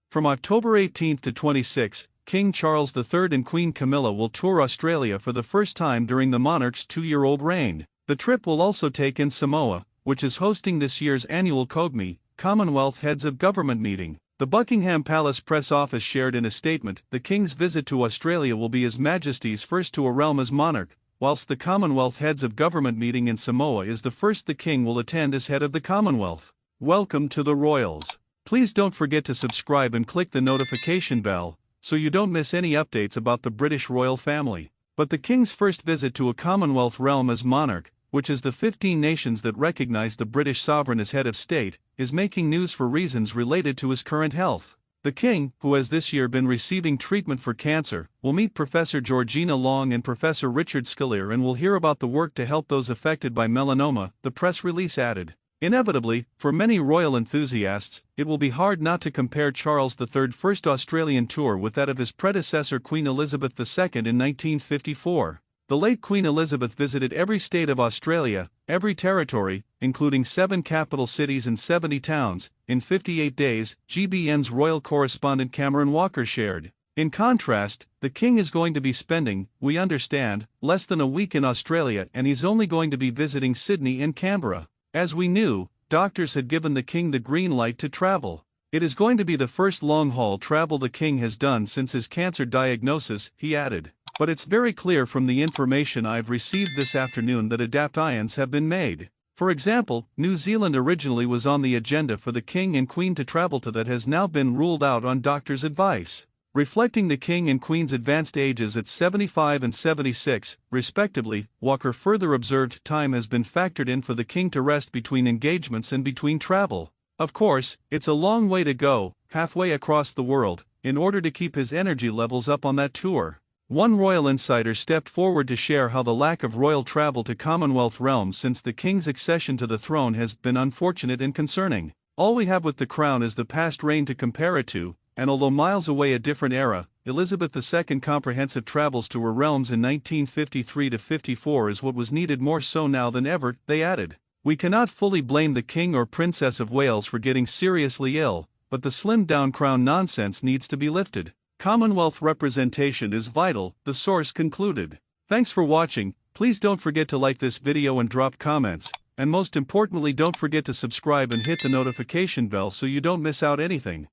From October 18 to 26, King Charles III and Queen Camilla will tour Australia for the first time during the monarch's 2-year-old reign. The trip will also take in Samoa, which is hosting this year's annual CHOGM, Commonwealth Heads of Government meeting. The Buckingham Palace Press Office shared in a statement, the King's visit to Australia will be His Majesty's first to a realm as monarch, whilst the Commonwealth Heads of Government meeting in Samoa is the first the King will attend as head of the Commonwealth. Welcome to the Royals. Please don't forget to subscribe and click the notification bell, so you don't miss any updates about the British royal family. But the King's first visit to a Commonwealth realm as monarch, which is the 15 nations that recognize the British sovereign as head of state, is making news for reasons related to his current health. The King, who has this year been receiving treatment for cancer, will meet Professor Georgina Long and Professor Richard Scolyer and will hear about the work to help those affected by melanoma, the press release added. Inevitably, for many royal enthusiasts, it will be hard not to compare Charles III's first Australian tour with that of his predecessor Queen Elizabeth II in 1954. The late Queen Elizabeth visited every state of Australia, every territory, including 7 capital cities and 70 towns, in 58 days, GBN's royal correspondent Cameron Walker shared. In contrast, the King is going to be spending, we understand, less than a week in Australia, and he's only going to be visiting Sydney and Canberra. As we knew, doctors had given the King the green light to travel. It is going to be the first long-haul travel the King has done since his cancer diagnosis, he added. But it's very clear from the information I've received this afternoon that adaptions have been made. For example, New Zealand originally was on the agenda for the King and Queen to travel to that has now been ruled out on doctors' advice. Reflecting the King and Queen's advanced ages at 75 and 76, respectively, Walker further observed time has been factored in for the King to rest between engagements and between travel. Of course, it's a long way to go, halfway across the world, in order to keep his energy levels up on that tour. One royal insider stepped forward to share how the lack of royal travel to Commonwealth realms since the King's accession to the throne has been unfortunate and concerning. All we have with the Crown is the past reign to compare it to, and although miles away a different era, Elizabeth II comprehensive travels to her realms in 1953 to 54 is what was needed more so now than ever, they added. We cannot fully blame the King or Princess of Wales for getting seriously ill, but the slimmed-down crown nonsense needs to be lifted. Commonwealth representation is vital, the source concluded. Thanks for watching, please don't forget to like this video and drop comments, and most importantly don't forget to subscribe and hit the notification bell so you don't miss out anything.